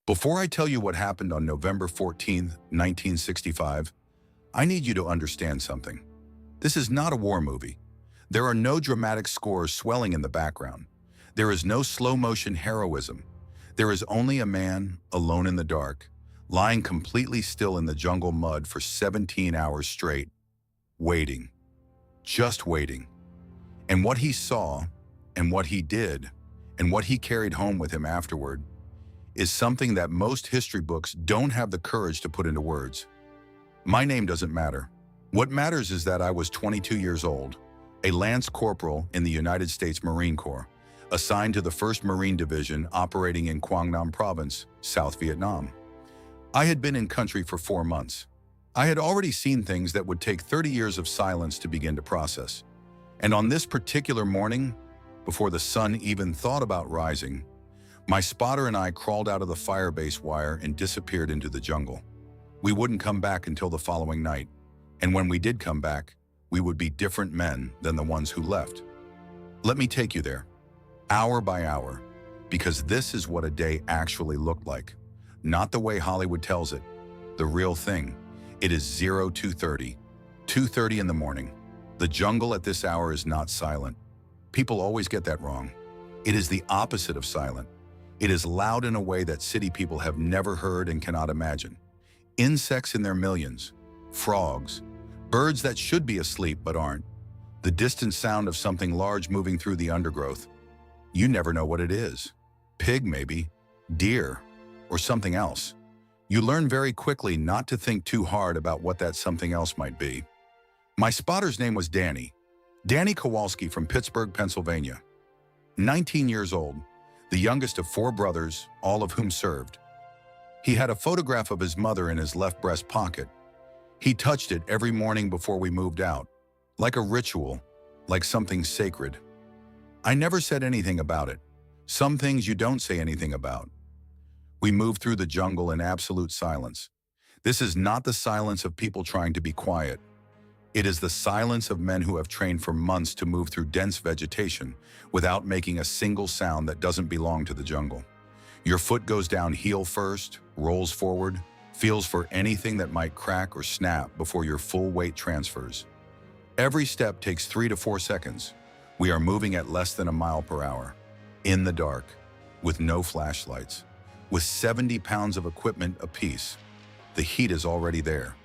Before I tell you what happened on November 14th, 1965, I need you to understand something. This is not a war movie. There are no dramatic scores swelling in the background. There is no slow-motion heroism. There is only a man, alone in the dark, lying completely still in the jungle mud for 17 hours straight, waiting. Just waiting. And what he saw, and what he did, and what he carried home with him afterward, is something that most history books don't have the courage to put into words. My name doesn't matter. What matters is that I was 22 years old, a Lance Corporal in the United States Marine Corps, assigned to the 1st Marine Division operating in Quang Nam Province, South Vietnam. I had been in country for 4 months. I had already seen things that would take 30 years of silence to begin to process. And on this particular morning, before the sun even thought about rising, my spotter and I crawled out of the firebase wire and disappeared into the jungle. We wouldn't come back until the following night, and when we did come back, we would be different men than the ones who left. Let me take you there, hour by hour, because this is what a day actually looked like. Not the way Hollywood tells it, the real thing. It is 0230, 2:30 in the morning. The jungle at this hour is not silent. People always get that wrong. It is the opposite of silent. It is loud in a way that city people have never heard and cannot imagine. Insects in their millions, frogs, birds that should be asleep but aren't, the distant sound of something large moving through the undergrowth. You never know what it is. Pig maybe, deer, or something else. You learn very quickly not to think too hard about what that something else might be. My spotter's name was Danny Kowalski from Pittsburgh, Pennsylvania. 19 years old, the youngest of 4 brothers, all of whom served. He had a photograph of his mother in his left breast pocket. He touched it every morning before we moved out, like a ritual, like something sacred. I never said anything about it. Some things you don't say anything about. We moved through the jungle in absolute silence. This is not the silence of people trying to be quiet. It is the silence of men who have trained for months to move through dense vegetation without making a single sound that doesn't belong to the jungle. Your foot goes down heel first, rolls forward, feels for anything that might crack or snap before your full weight transfers. Every step takes 3 to 4 seconds. We are moving at less than a mile per hour, in the dark, with no flashlights, with 70 pounds of equipment apiece. The heat is already there.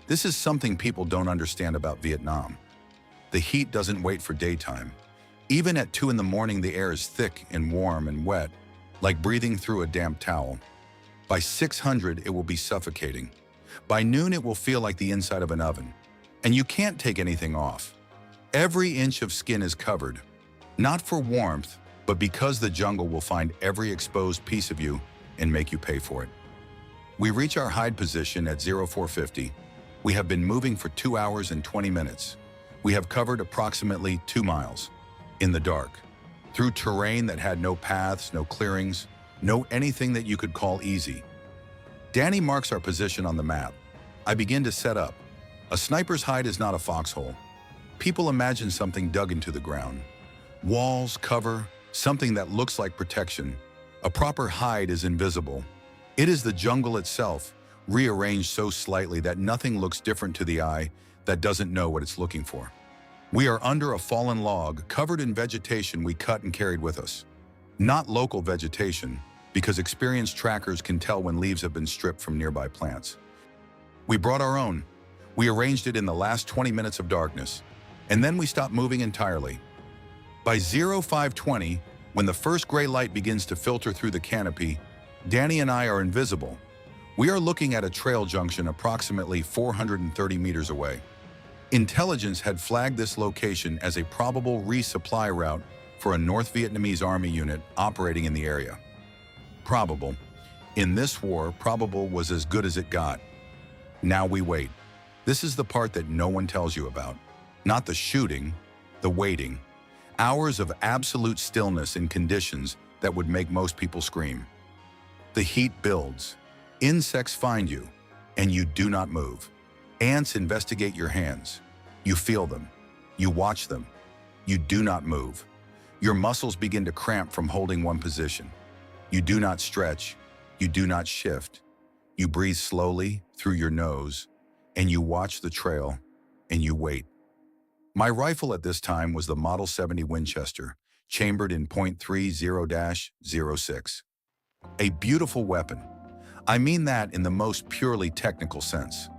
This is something people don't understand about Vietnam. The heat doesn't wait for daytime. Even at 2 in the morning, the air is thick and warm and wet, like breathing through a damp towel. By 600, it will be suffocating. By noon, it will feel like the inside of an oven. And you can't take anything off. Every inch of skin is covered, not for warmth, but because the jungle will find every exposed piece of you and make you pay for it. We reach our hide position at 0450. We have been moving for 2 hours and 20 minutes. We have covered approximately 2 miles, in the dark, through terrain that had no paths, no clearings, no anything that you could call easy. Danny marks our position on the map. I begin to set up. A sniper's hide is not a foxhole. People imagine something dug into the ground. Walls, cover, something that looks like protection. A proper hide is invisible. It is the jungle itself, rearranged so slightly that nothing looks different to the eye that doesn't know what it's looking for. We are under a fallen log, covered in vegetation we cut and carried with us. Not local vegetation, because experienced trackers can tell when leaves have been stripped from nearby plants. We brought our own. We arranged it in the last 20 minutes of darkness, and then we stopped moving entirely. By 0520, when the first gray light begins to filter through the canopy, Danny and I are invisible. We are looking at a trail junction approximately 430 meters away. Intelligence had flagged this location as a probable resupply route for a North Vietnamese Army unit operating in the area. Probable. In this war, probable was as good as it got. Now we wait. This is the part that no one tells you about. Not the shooting, the waiting. Hours of absolute stillness in conditions that would make most people scream. The heat builds. Insects find you, and you do not move. Ants investigate your hands. You feel them. You watch them. You do not move. Your muscles begin to cramp from holding one position. You do not stretch. You do not shift. You breathe slowly through your nose, and you watch the trail, and you wait. My rifle at this time was the Model 70 Winchester, chambered in .30-06. A beautiful weapon. I mean that in the most purely technical sense.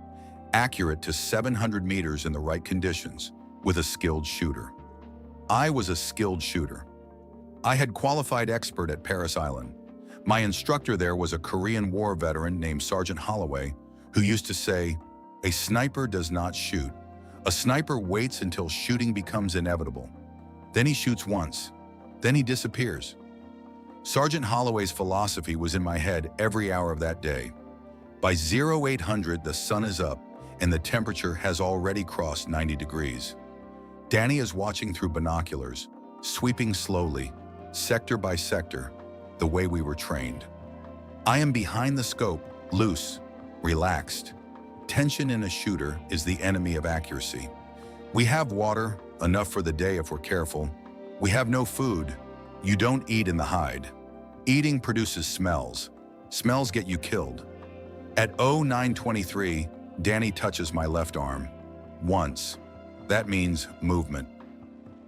Accurate to 700 meters in the right conditions, with a skilled shooter. I was a skilled shooter. I had qualified expert at Parris Island. My instructor there was a Korean War veteran named Sergeant Holloway, who used to say, "A sniper does not shoot. A sniper waits until shooting becomes inevitable. Then he shoots once. Then he disappears." Sergeant Holloway's philosophy was in my head every hour of that day. By 0800, the sun is up, and the temperature has already crossed 90 degrees. Danny is watching through binoculars, sweeping slowly, sector by sector, the way we were trained. I am behind the scope, loose, relaxed. Tension in a shooter is the enemy of accuracy. We have water, enough for the day if we're careful. We have no food. You don't eat in the hide. Eating produces smells. Smells get you killed. At 0923, Danny touches my left arm. Once. That means movement.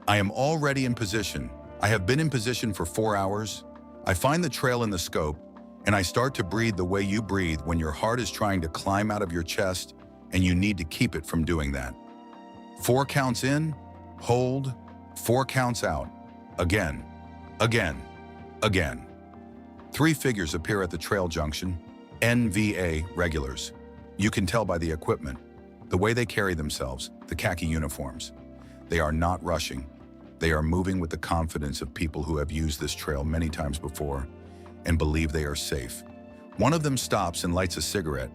I am already in position. I have been in position for 4 hours. I find the trail in the scope, and I start to breathe the way you breathe when your heart is trying to climb out of your chest and you need to keep it from doing that. 4 counts in, hold, 4 counts out. Again, again, again. 3 figures appear at the trail junction, NVA regulars. You can tell by the equipment, the way they carry themselves, the khaki uniforms. They are not rushing. They are moving with the confidence of people who have used this trail many times before and believe they are safe. One of them stops and lights a cigarette.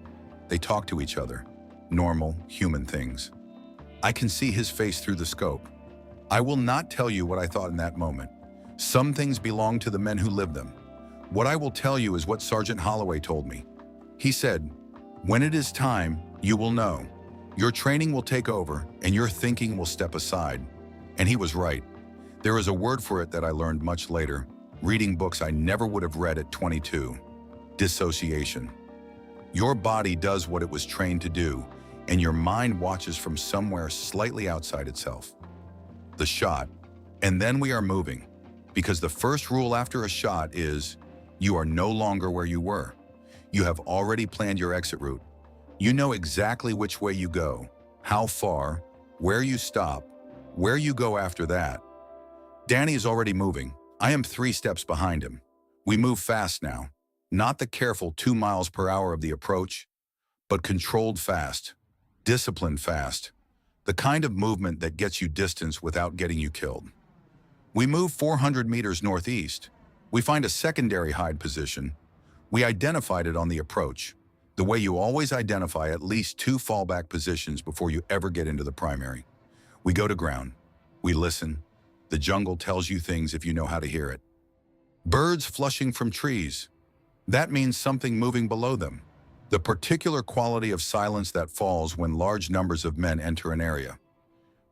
They talk to each other, normal, human things. I can see his face through the scope. I will not tell you what I thought in that moment. Some things belong to the men who live them. What I will tell you is what Sergeant Holloway told me. He said, "When it is time, you will know. Your training will take over and your thinking will step aside." And he was right. There is a word for it that I learned much later, reading books I never would have read at 22. Dissociation. Your body does what it was trained to do, and your mind watches from somewhere slightly outside itself. The shot, and then we are moving, because the first rule after a shot is, you are no longer where you were. You have already planned your exit route. You know exactly which way you go, how far, where you stop, where you go after that. Danny is already moving. I am 3 steps behind him. We move fast now, not the careful 2 miles per hour of the approach, but controlled fast, disciplined fast, the kind of movement that gets you distance without getting you killed. We move 400 meters northeast. We find a secondary hide position. We identified it on the approach, the way you always identify at least 2 fallback positions before you ever get into the primary. We go to ground. We listen. The jungle tells you things if you know how to hear it. Birds flushing from trees. That means something moving below them. The particular quality of silence that falls when large numbers of men enter an area.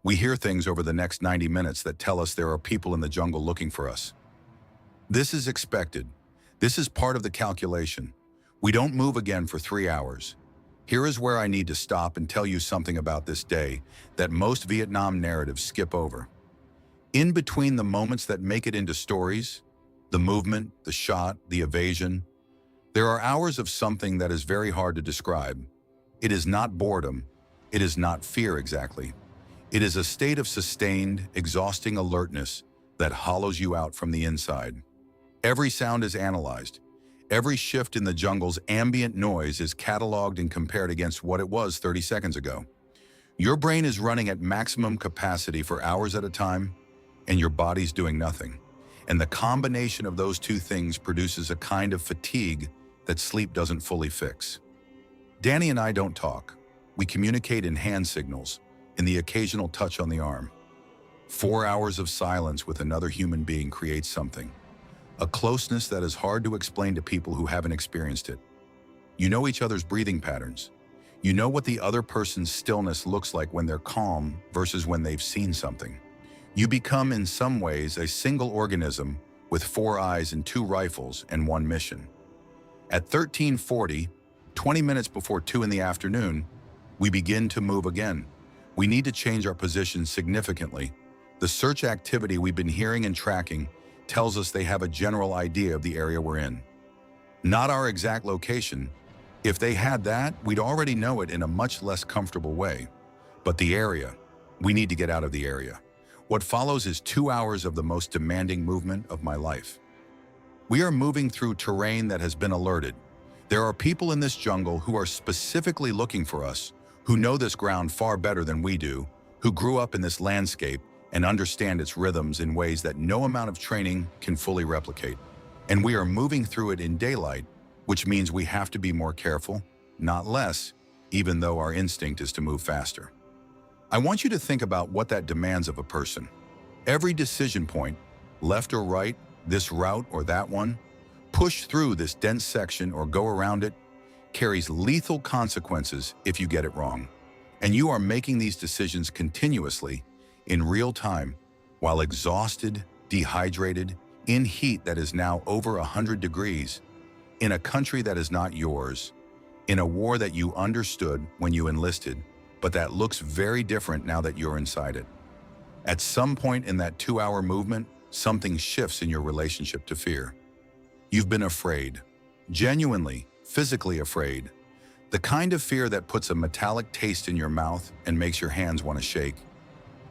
We hear things over the next 90 minutes that tell us there are people in the jungle looking for us. This is expected. This is part of the calculation. We don't move again for 3 hours. Here is where I need to stop and tell you something about this day that most Vietnam narratives skip over. In between the moments that make it into stories, the movement, the shot, the evasion, there are hours of something that is very hard to describe. It is not boredom. It is not fear exactly. It is a state of sustained, exhausting alertness that hollows you out from the inside. Every sound is analyzed. Every shift in the jungle's ambient noise is cataloged and compared against what it was 30 seconds ago. Your brain is running at maximum capacity for hours at a time, and your body's doing nothing. And the combination of those 2 things produces a kind of fatigue that sleep doesn't fully fix. Danny and I don't talk. We communicate in hand signals, in the occasional touch on the arm. 4 hours of silence with another human being creates something. A closeness that is hard to explain to people who haven't experienced it. You know each other's breathing patterns. You know what the other person's stillness looks like when they're calm versus when they've seen something. You become, in some ways, a single organism with 4 eyes and 2 rifles and 1 mission. At 13:40, 20 minutes before 2 in the afternoon, we begin to move again. We need to change our position significantly. The search activity we've been hearing and tracking tells us they have a general idea of the area we're in. Not our exact location. If they had that, we'd already know it in a much less comfortable way. But the area, we need to get out of the area. What follows is 2 hours of the most demanding movement of my life. We are moving through terrain that has been alerted. There are people in this jungle who are specifically looking for us, who know this ground far better than we do, who grew up in this landscape and understand its rhythms in ways that no amount of training can fully replicate. And we are moving through it in daylight, which means we have to be more careful, not less, even though our instinct is to move faster. I want you to think about what that demands of a person. Every decision point, left or right, this route or that one, push through this dense section or go around it, carries lethal consequences if you get it wrong. And you are making these decisions continuously, in real time, while exhausted, dehydrated, in heat that is now over 100 degrees, in a country that is not yours, in a war that you understood when you enlisted, but that looks very different now that you're inside it. At some point in that 2-hour movement, something shifts in your relationship to fear. You've been afraid, genuinely, physically afraid, the kind of fear that puts a metallic taste in your mouth and makes your hands want to shake.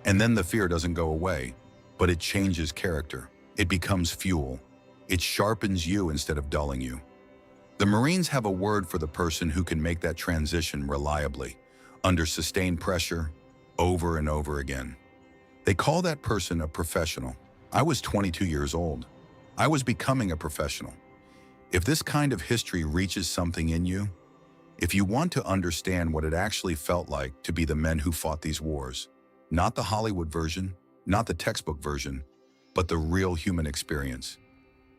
And then the fear doesn't go away, but it changes character. It becomes fuel. It sharpens you instead of dulling you. The Marines have a word for the person who can make that transition reliably, under sustained pressure, over and over again. They call that person a professional. I was 22 years old. I was becoming a professional. If this kind of history reaches something in you, if you want to understand what it actually felt like to be the men who fought these wars, not the Hollywood version, not the textbook version, but the real human experience,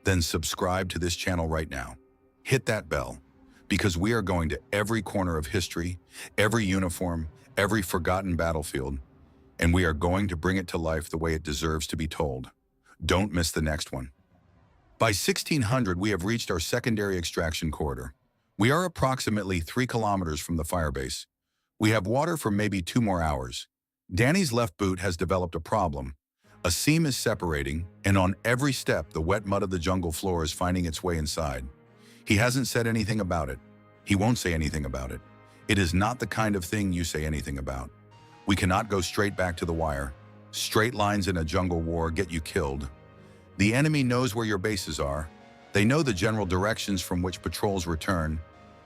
then subscribe to this channel right now. Hit that bell, because we are going to every corner of history, every uniform, every forgotten battlefield, and we are going to bring it to life the way it deserves to be told. Don't miss the next one. By 1600, we have reached our secondary extraction corridor. We are approximately 3 kilometers from the firebase. We have water for maybe 2 more hours. Danny's left boot has developed a problem. A seam is separating, and on every step, the wet mud of the jungle floor is finding its way inside. He hasn't said anything about it. He won't say anything about it. It is not the kind of thing you say anything about. We cannot go straight back to the wire. Straight lines in a jungle war get you killed. The enemy knows where your bases are. They know the general directions from which patrols return,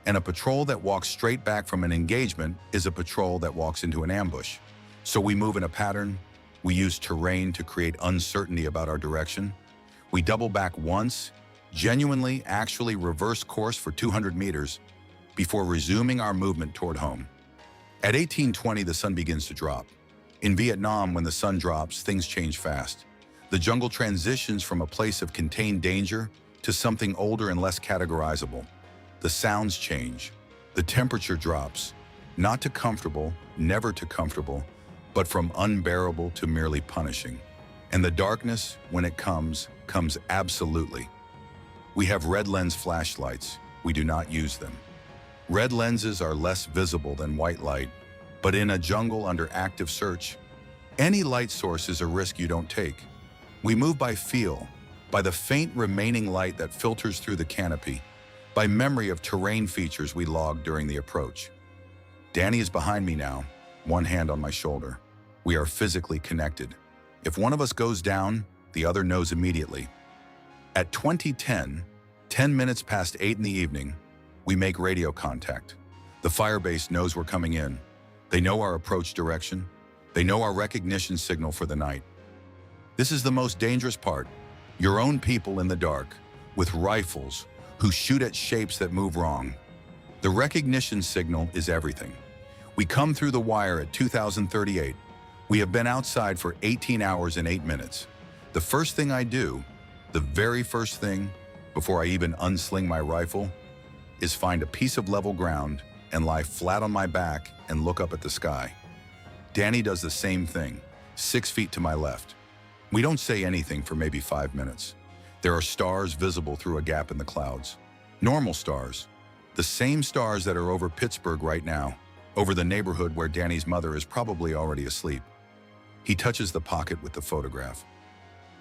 and a patrol that walks straight back from an engagement is a patrol that walks into an ambush. So we move in a pattern. We use terrain to create uncertainty about our direction. We double back once, genuinely, actually reverse course for 200 meters before resuming our movement toward home. At 1820, the sun begins to drop. In Vietnam, when the sun drops, things change fast. The jungle transitions from a place of contained danger to something older and less categorizable. The sounds change. The temperature drops, not to comfortable, never to comfortable, but from unbearable to merely punishing. And the darkness, when it comes absolutely. We have red lens flashlights. We do not use them. Red lenses are less visible than white light, but in a jungle under active search, any light source is a risk you don't take. We move by feel, by the faint remaining light that filters through the canopy, by memory of terrain features we logged during the approach. Danny is behind me now, one hand on my shoulder. We are physically connected. If one of us goes down, the other knows immediately. At 2010, 10 minutes past 8 in the evening, we make radio contact. The firebase knows we're coming in. They know our approach direction. They know our recognition signal for the night. This is the most dangerous part. Your own people in the dark, with rifles, who shoot at shapes that move wrong. The recognition signal is everything. We come through the wire at 2038. We have been outside for 18 hours and 8 minutes. The first thing I do, the very first thing, before I even unsling my rifle, is find a piece of level ground and lie flat on my back and look up at the sky. Danny does the same thing, 6 feet to my left. We don't say anything for maybe 5 minutes. There are stars visible through a gap in the clouds. Normal stars. The same stars that are over Pittsburgh right now, over the neighborhood where Danny's mother is probably already asleep. He touches the pocket with the photograph.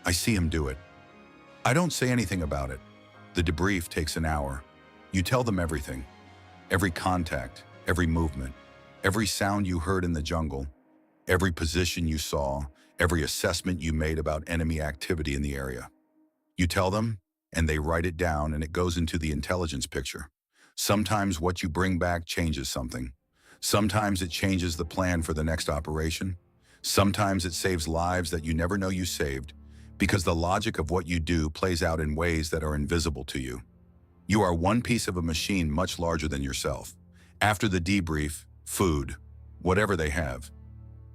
I see him do it. I don't say anything about it. The debrief takes an hour. You tell them everything. Every contact, every movement, every sound you heard in the jungle, every position you saw, every assessment you made about enemy activity in the area. You tell them, and they write it down, and it goes into the intelligence picture. Sometimes what you bring back changes something. Sometimes it changes the plan for the next operation. Sometimes it saves lives that you never know you saved, because the logic of what you do plays out in ways that are invisible to you. You are one piece of a machine much larger than yourself. After the debrief, food, whatever they have.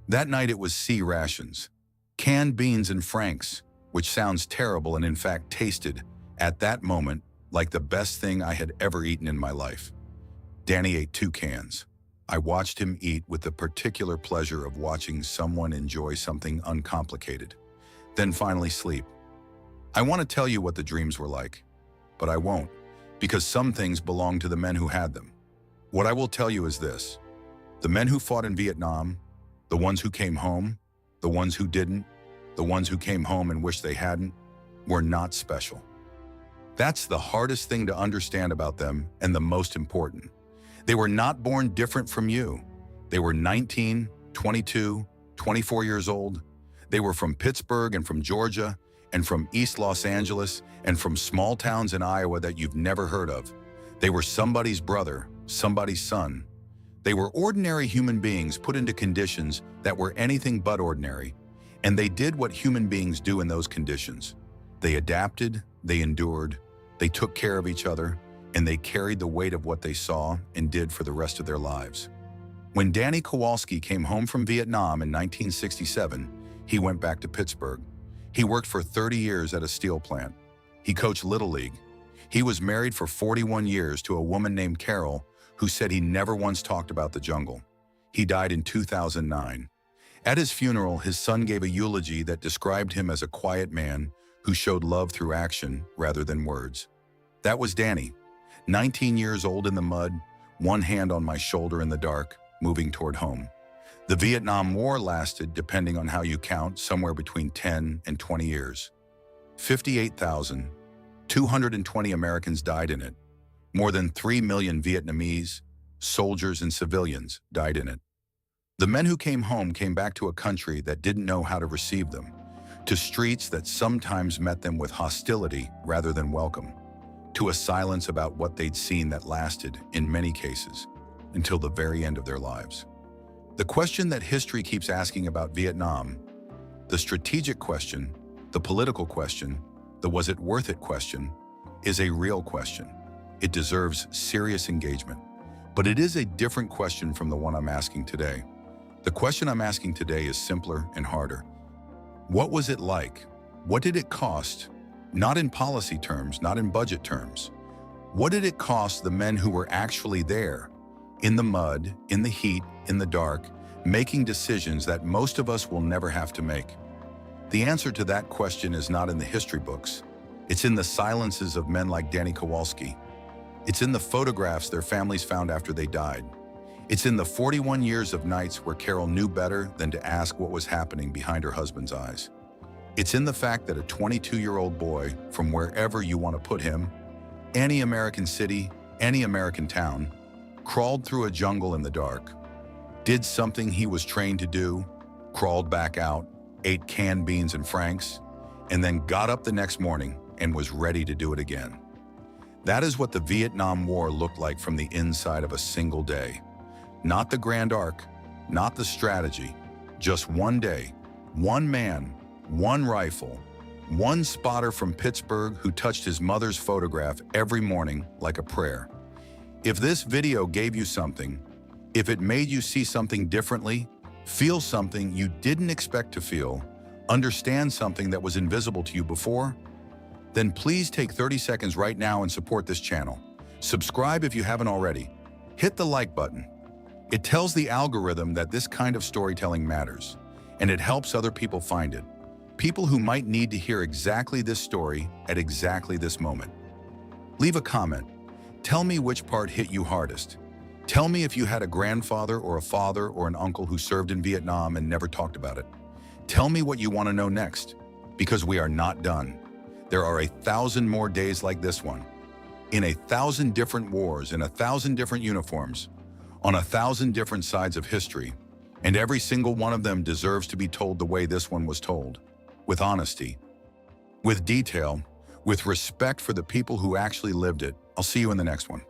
That night it was C rations, canned beans and franks, which sounds terrible and in fact tasted, at that moment, like the best thing I had ever eaten in my life. Danny ate 2 cans. I watched him eat with the particular pleasure of watching someone enjoy something uncomplicated, then finally sleep. I want to tell you what the dreams were like, but I won't, because some things belong to the men who had them. What I will tell you is this: the men who fought in Vietnam, the ones who came home, the ones who didn't, the ones who came home and wished they hadn't, were not special. That's the hardest thing to understand about them and the most important. They were not born different from you. They were 19, 22, 24 years old. They were from Pittsburgh and from Georgia and from East Los Angeles and from small towns in Iowa that you've never heard of. They were somebody's brother, somebody's son. They were ordinary human beings put into conditions that were anything but ordinary, and they did what human beings do in those conditions. They adapted, they endured, they took care of each other, and they carried the weight of what they saw and did for the rest of their lives. When Danny Kowalski came home from Vietnam in 1967, he went back to Pittsburgh. He worked for 30 years at a steel plant. He coached Little League. He was married for 41 years to a woman named Carol, who said he never once talked about the jungle. He died in 2009. At his funeral, his son gave a eulogy that described him as a quiet man who showed love through action rather than words. That was Danny, 19 years old in the mud, one hand on my shoulder in the dark, moving toward home. The Vietnam War lasted, depending on how you count, somewhere between 10 and 20 years. 58,220 Americans died in it. More than 3 million Vietnamese, soldiers and civilians, died in it. The men who came home came back to a country that didn't know how to receive them, to streets that sometimes met them with hostility rather than welcome, to a silence about what they'd seen that lasted, in many cases, until the very end of their lives. The question that history keeps asking about Vietnam, the strategic question, the political question, the was it worth it question, is a real question. It deserves serious engagement, but it is a different question from the one I'm asking today. The question I'm asking today is simpler and harder. What was it like? What did it cost? Not in policy terms, not in budget terms. What did it cost the men who were actually there, in the mud, in the heat, in the dark, making decisions that most of us will never have to make? The answer to that question is not in the history books. It's in the silences of men like Danny Kowalski. It's in the photographs their families found after they died. It's in the 41 years of nights where Carol knew better than to ask what was happening behind her husband's eyes. It's in the fact that a 22-year-old boy, from wherever you want to put him, any American city, any American town, crawled through a jungle in the dark, did something he was trained to do, crawled back out, ate canned beans and franks, and then got up the next morning and was ready to do it again. That is what the Vietnam War looked like from the inside of a single day. Not the grand arc, not the strategy, just one day, one man, one rifle, one spotter from Pittsburgh who touched his mother's photograph every morning like a prayer. If this video gave you something, if it made you see something differently, feel something you didn't expect to feel, understand something that was invisible to you before, then please take 30 seconds right now and support this channel. Subscribe if you haven't already. Hit the like button. It tells the algorithm that this kind of storytelling matters, and it helps other people find it. People who might need to hear exactly this story at exactly this moment. Leave a comment. Tell me which part hit you hardest. Tell me if you had a grandfather or a father or an uncle who served in Vietnam and never talked about it. Tell me what you want to know next, because we are not done. There are 1,000 more days like this one, in 1,000 different wars, in 1,000 different uniforms, on 1,000 different sides of history, and every single one of them deserves to be told the way this one was told, with honesty, with detail, with respect for the people who actually lived it. I'll see you in the next one.